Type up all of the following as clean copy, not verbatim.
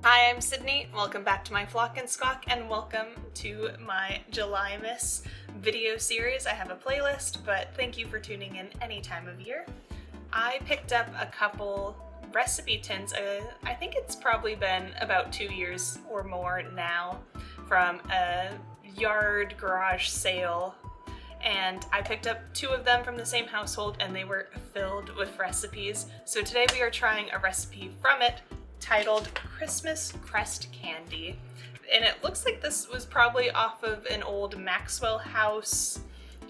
Hi, I'm Sydney. Welcome back to my Flock and Squawk, and welcome to my Julymas video series. I have a playlist, but thank you for tuning in any time of year. I picked up a couple recipe tins. I think it's probably been about 2 years or more now from a yard garage sale, and I picked up 2 of them from the same household, and they were filled with recipes. So today we are trying a recipe from it titled Christmas Crest Candy. And it looks like this was probably off of an old Maxwell House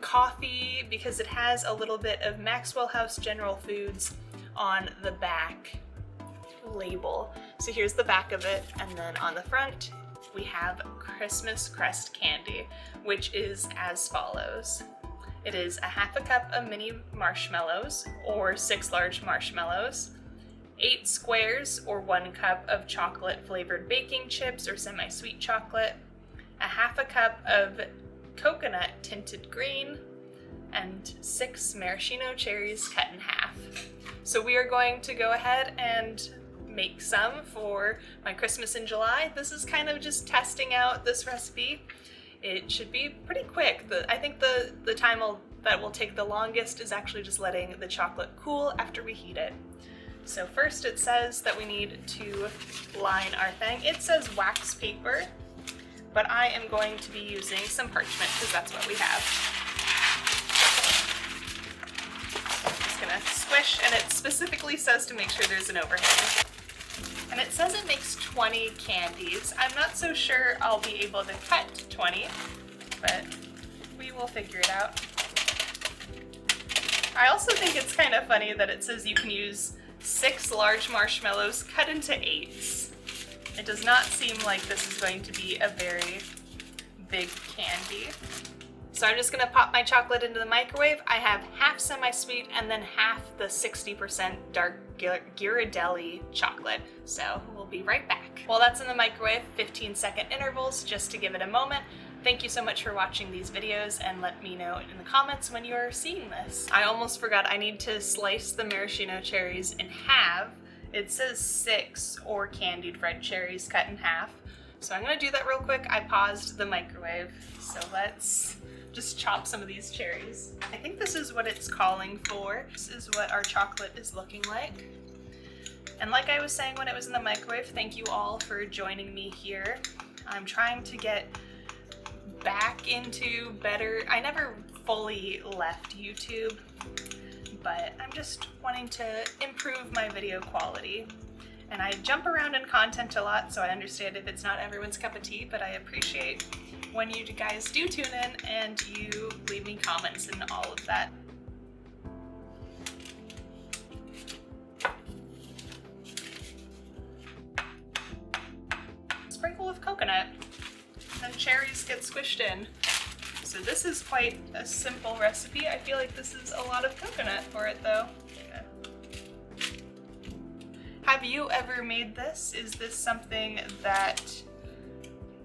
coffee because it has a little bit of Maxwell House General Foods on the back label. So here's the back of it, and then on the front we have Christmas Crest Candy, which is as follows. It is 1/2 cup of mini marshmallows, or 6 large marshmallows, 8 squares or 1 cup of chocolate flavored baking chips or semi-sweet chocolate, 1/2 cup of coconut tinted green, and 6 maraschino cherries cut in half. So we are going to go ahead and make some for my Christmas in July. This is kind of just testing out this recipe. It should be pretty quick. I think the time that will take the longest is actually just letting the chocolate cool after we heat it. So first it says that we need to line our thing. It says wax paper, but I am going to be using some parchment because that's what we have. I'm just gonna squish, and it specifically says to make sure there's an overhang. And it says it makes 20 candies. I'm not so sure I'll be able to cut 20, but we will figure it out. I also think it's kind of funny that it says you can use 6 large marshmallows cut into 8s. It does not seem like this is going to be a very big candy. So I'm just gonna pop my chocolate into the microwave. I have half semi-sweet and then half the 60% dark Ghirardelli chocolate. So we'll be right back. While that's in the microwave, 15-second intervals just to give it a moment. Thank you so much for watching these videos, and let me know in the comments when you're seeing this. I almost forgot, I need to slice the maraschino cherries in half. It says 6 or candied red cherries cut in half. So I'm gonna do that real quick. I paused the microwave, so let's just chop some of these cherries. I think this is what it's calling for. This is what our chocolate is looking like. And like I was saying when it was in the microwave, thank you all for joining me here. I'm trying to get back into better. I never fully left YouTube, but I'm just wanting to improve my video quality. And I jump around in content a lot, so I understand if it's not everyone's cup of tea, but I appreciate when you guys do tune in and you leave me comments and all of that. Sprinkle with coconut. And cherries get squished in. So this is quite a simple recipe. I feel like this is a lot of coconut for it though. Okay. Have you ever made this? Is this something that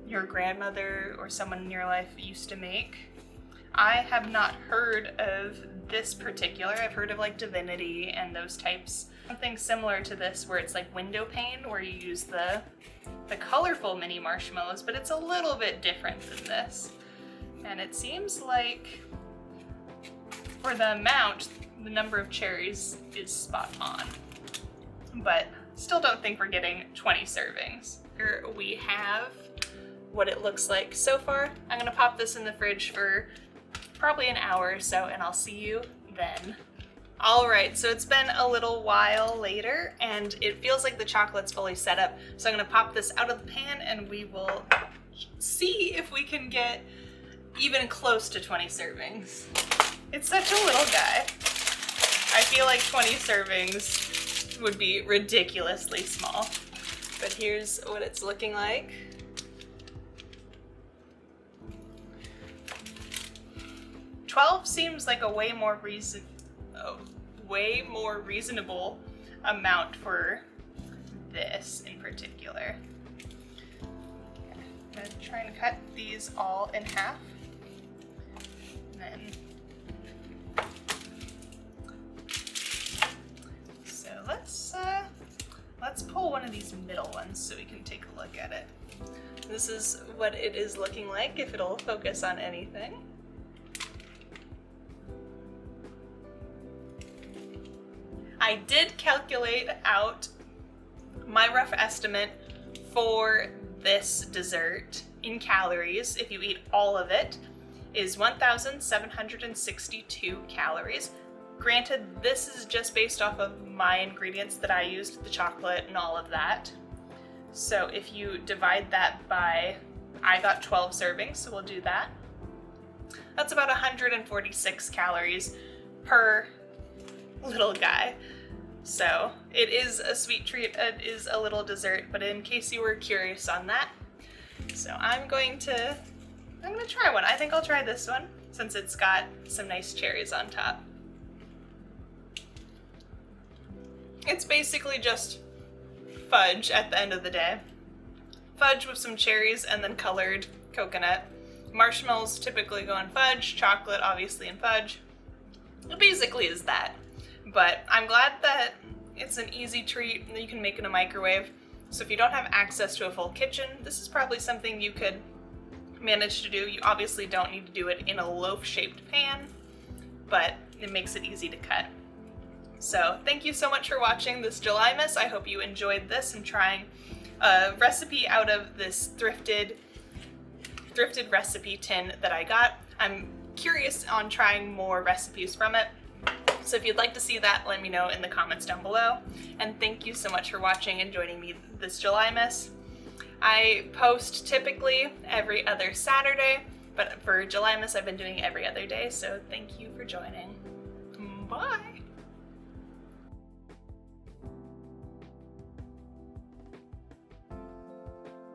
your grandmother or someone in your life used to make? I have not heard of this particular. I've heard of like Divinity and those types. Something similar to this where it's like window pane, where you use the colorful mini marshmallows, but it's a little bit different than this. And it seems like for the amount, the number of cherries is spot on. But still don't think we're getting 20 servings. Here we have what it looks like so far. I'm gonna pop this in the fridge for probably an hour or so, and I'll see you then. All right, so it's been a little while later, and it feels like the chocolate's fully set up. So I'm gonna pop this out of the pan, and we will see if we can get even close to 20 servings. It's such a little guy. I feel like 20 servings would be ridiculously small, but here's what it's looking like. $12 seems like a way more reasonable amount for this in particular. I'm gonna try and cut these all in half. And then, so let's pull one one of these middle ones so we can take a look at it. This is what it is looking like, if it'll focus on anything. I did calculate out my rough estimate for this dessert in calories, if you eat all of it, is 1,762 calories. Granted, this is just based off of my ingredients that I used, the chocolate and all of that. So if you divide that by, I got 12 servings, so we'll do that. That's about 146 calories per little guy. So it is a sweet treat, it is a little dessert, but in case you were curious on that. So I'm gonna try one. I think I'll try this one since it's got some nice cherries on top. It's basically just fudge at the end of the day. Fudge with some cherries and then colored coconut. Marshmallows typically go in fudge, chocolate obviously in fudge. It basically is that. But I'm glad that it's an easy treat that you can make in a microwave. So if you don't have access to a full kitchen, this is probably something you could manage to do. You obviously don't need to do it in a loaf-shaped pan, but it makes it easy to cut. So thank you so much for watching this Julymas. I hope you enjoyed this and trying a recipe out of this thrifted recipe tin that I got. I'm curious on trying more recipes from it. So if you'd like to see that, let me know in the comments down below. And thank you so much for watching and joining me this Julymas. I post typically every other Saturday, but for Julymas I've been doing every other day, so thank you for joining. Bye!